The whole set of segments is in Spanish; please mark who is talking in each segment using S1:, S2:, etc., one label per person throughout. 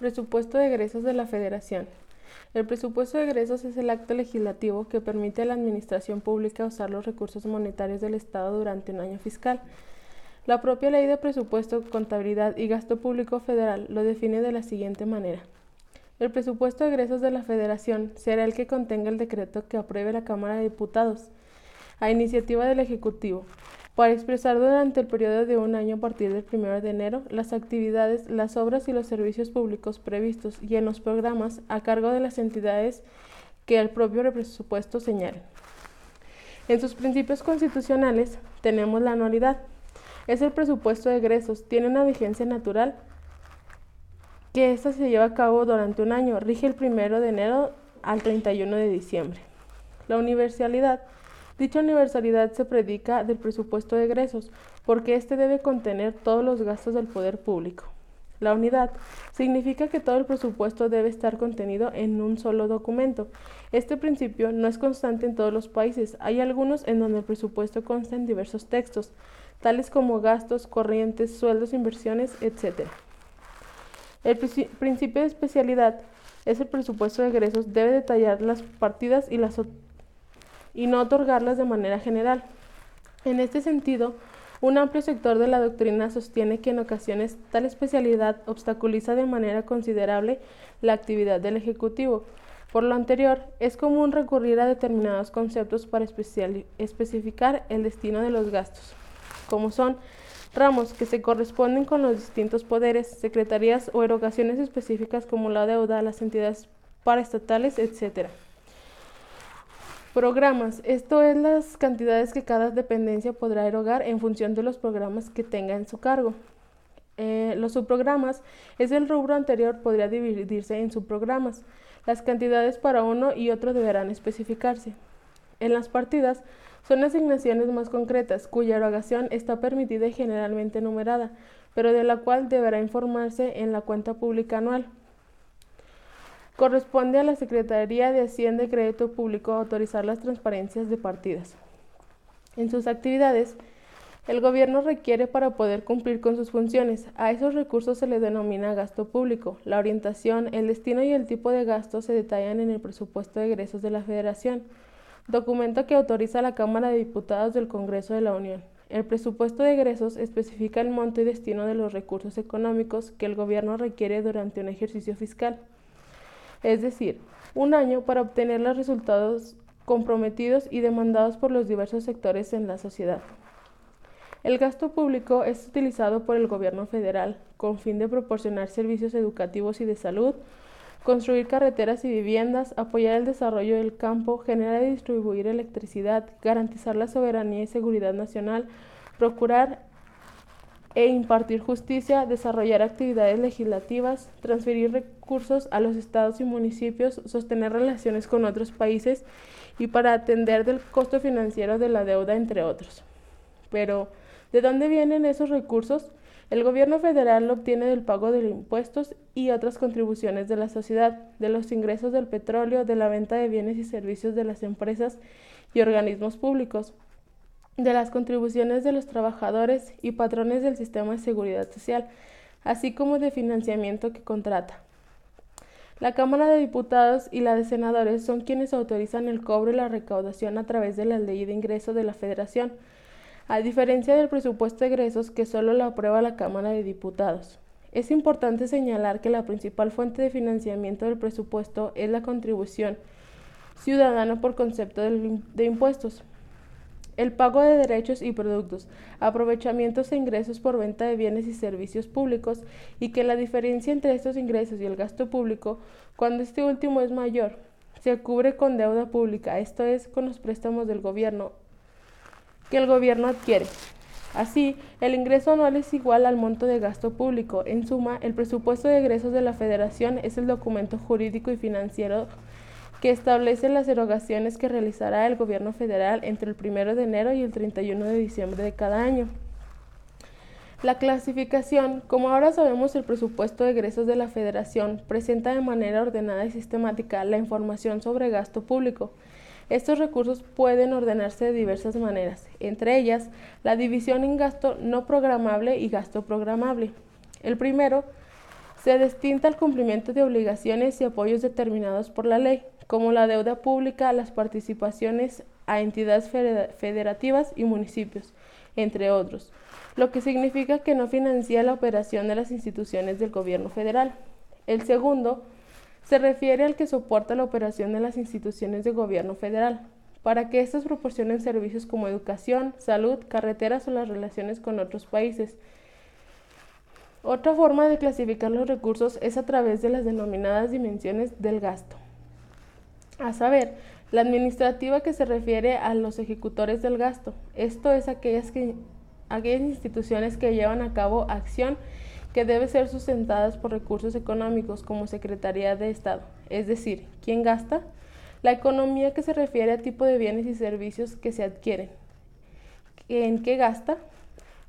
S1: Presupuesto de egresos de la Federación. El presupuesto de egresos es el acto legislativo que permite a la administración pública usar los recursos monetarios del Estado durante un año fiscal. La propia Ley de Presupuesto, Contabilidad y Gasto Público Federal lo define de la siguiente manera. El presupuesto de egresos de la Federación será el que contenga el decreto que apruebe la Cámara de Diputados, a iniciativa del Ejecutivo, para expresar durante el periodo de un año a partir del 1 de enero las actividades, las obras y los servicios públicos previstos y en los programas a cargo de las entidades que el propio presupuesto señale. En sus principios constitucionales tenemos la anualidad. Es el presupuesto de egresos, tiene una vigencia natural que ésta se lleva a cabo durante un año, rige el 1 de enero al 31 de diciembre. La universalidad. Dicha universalidad se predica del presupuesto de egresos, porque éste debe contener todos los gastos del poder público. La unidad significa que todo el presupuesto debe estar contenido en un solo documento. Este principio no es constante en todos los países. Hay algunos en donde el presupuesto consta en diversos textos, tales como gastos, corrientes, sueldos, inversiones, etc. El principio de especialidad es el presupuesto de egresos debe detallar las partidas y no otorgarlas de manera general. En este sentido, un amplio sector de la doctrina sostiene que en ocasiones tal especialidad obstaculiza de manera considerable la actividad del Ejecutivo. Por lo anterior, es común recurrir a determinados conceptos para especificar el destino de los gastos, como son ramos que se corresponden con los distintos poderes, secretarías o erogaciones específicas como la deuda, las entidades paraestatales, etc. Programas. Esto es las cantidades que cada dependencia podrá erogar en función de los programas que tenga en su cargo. Los subprogramas es el rubro anterior, podría dividirse en subprogramas. Las cantidades para uno y otro deberán especificarse. En las partidas son asignaciones más concretas, cuya erogación está permitida y generalmente numerada, pero de la cual deberá informarse en la cuenta pública anual. Corresponde a la Secretaría de Hacienda y Crédito Público autorizar las transparencias de partidas. En sus actividades, el gobierno requiere para poder cumplir con sus funciones. A esos recursos se le denomina gasto público. La orientación, el destino y el tipo de gasto se detallan en el presupuesto de egresos de la Federación, documento que autoriza la Cámara de Diputados del Congreso de la Unión. El presupuesto de egresos especifica el monto y destino de los recursos económicos que el gobierno requiere durante un ejercicio fiscal, es decir, un año para obtener los resultados comprometidos y demandados por los diversos sectores en la sociedad. El gasto público es utilizado por el gobierno federal con fin de proporcionar servicios educativos y de salud, construir carreteras y viviendas, apoyar el desarrollo del campo, generar y distribuir electricidad, garantizar la soberanía y seguridad nacional, procurar e impartir justicia, desarrollar actividades legislativas, transferir recursos a los estados y municipios, sostener relaciones con otros países y para atender del costo financiero de la deuda, entre otros. Pero, ¿de dónde vienen esos recursos? El gobierno federal lo obtiene del pago de impuestos y otras contribuciones de la sociedad, de los ingresos del petróleo, de la venta de bienes y servicios de las empresas y organismos públicos, de las contribuciones de los trabajadores y patrones del sistema de seguridad social, así como de financiamiento que contrata. La Cámara de Diputados y la de Senadores son quienes autorizan el cobro y la recaudación a través de la Ley de Ingreso de la Federación, a diferencia del presupuesto de egresos que solo lo aprueba la Cámara de Diputados. Es importante señalar que la principal fuente de financiamiento del presupuesto es la contribución ciudadana por concepto de impuestos, el pago de derechos y productos, aprovechamientos e ingresos por venta de bienes y servicios públicos, y que la diferencia entre estos ingresos y el gasto público, cuando este último es mayor, se cubre con deuda pública, esto es, con los préstamos del gobierno que el gobierno adquiere. Así, el ingreso anual es igual al monto de gasto público. En suma, el presupuesto de egresos de la Federación es el documento jurídico y financiero que establece las erogaciones que realizará el gobierno federal entre el 1 de enero y el 31 de diciembre de cada año. La clasificación. Como ahora sabemos, el presupuesto de egresos de la Federación presenta de manera ordenada y sistemática la información sobre gasto público. Estos recursos pueden ordenarse de diversas maneras, entre ellas la división en gasto no programable y gasto programable. El primero Se destinta al cumplimiento de obligaciones y apoyos determinados por la ley, como la deuda pública, las participaciones a entidades federativas y municipios, entre otros, lo que significa que no financia la operación de las instituciones del gobierno federal. El segundo se refiere al que soporta la operación de las instituciones de gobierno federal, para que éstas proporcionen servicios como educación, salud, carreteras o las relaciones con otros países. Otra forma de clasificar los recursos es a través de las denominadas dimensiones del gasto, a saber, la administrativa, que se refiere a los ejecutores del gasto. Esto es aquellas instituciones que llevan a cabo acción que debe ser sustentadas por recursos económicos, como Secretaría de Estado, es decir, ¿quién gasta? La economía, que se refiere a tipo de bienes y servicios que se adquieren. ¿En qué gasta?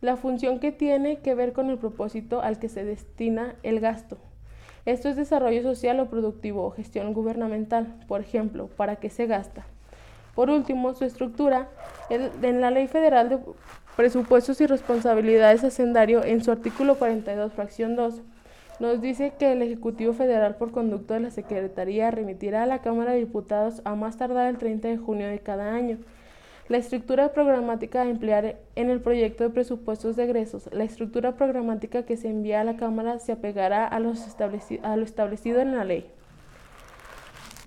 S1: La función que tiene que ver con el propósito al que se destina el gasto. Esto es desarrollo social o productivo o gestión gubernamental, por ejemplo, ¿para qué se gasta? Por último, su estructura. En la Ley Federal de Presupuestos y Responsabilidades Hacendario, en su artículo 42, fracción 2, nos dice que el Ejecutivo Federal, por conducto de la Secretaría, remitirá a la Cámara de Diputados a más tardar el 30 de junio de cada año la estructura programática a emplear en el proyecto de presupuestos de egresos. La estructura programática que se envía a la Cámara se apegará a lo establecido en la ley.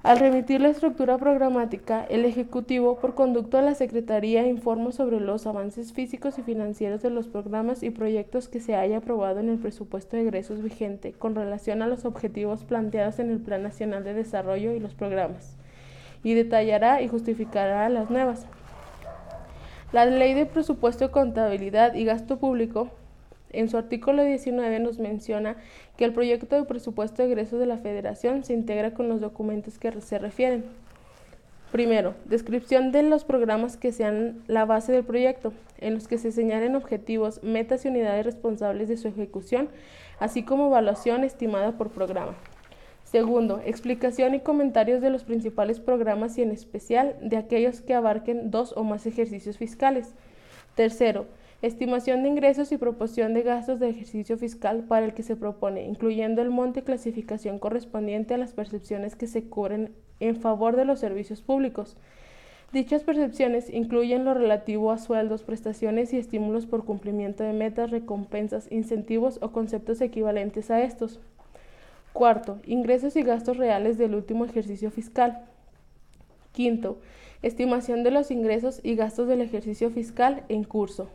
S1: Al remitir la estructura programática, el Ejecutivo, por conducto de la Secretaría, informa sobre los avances físicos y financieros de los programas y proyectos que se haya aprobado en el presupuesto de egresos vigente con relación a los objetivos planteados en el Plan Nacional de Desarrollo y los programas, y detallará y justificará las nuevas. La Ley de Presupuesto, Contabilidad y Gasto Público, en su artículo 19, nos menciona que el proyecto de presupuesto de egresos de la Federación se integra con los documentos que se refieren. Primero, descripción de los programas que sean la base del proyecto, en los que se señalen objetivos, metas y unidades responsables de su ejecución, así como evaluación estimada por programa. Segundo, explicación y comentarios de los principales programas y en especial de aquellos que abarquen 2 o más ejercicios fiscales. Tercero, estimación de ingresos y proporción de gastos de ejercicio fiscal para el que se propone, incluyendo el monto y clasificación correspondiente a las percepciones que se cubren en favor de los servicios públicos. Dichas percepciones incluyen lo relativo a sueldos, prestaciones y estímulos por cumplimiento de metas, recompensas, incentivos o conceptos equivalentes a estos. Cuarto, ingresos y gastos reales del último ejercicio fiscal. Quinto, estimación de los ingresos y gastos del ejercicio fiscal en curso.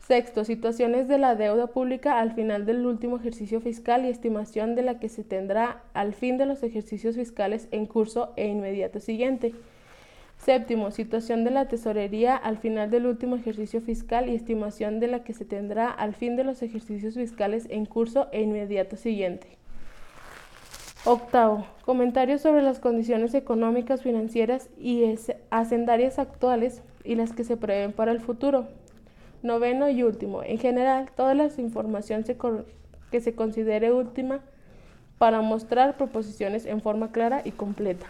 S1: Sexto, situaciones de la deuda pública al final del último ejercicio fiscal y estimación de la que se tendrá al fin de los ejercicios fiscales en curso e inmediato siguiente. Séptimo, situación de la tesorería al final del último ejercicio fiscal y estimación de la que se tendrá al fin de los ejercicios fiscales en curso e inmediato siguiente. Octavo, comentarios sobre las condiciones económicas, financieras y hacendarias actuales y las que se prevén para el futuro. Noveno y último, en general, toda la información que se considere última para mostrar proposiciones en forma clara y completa.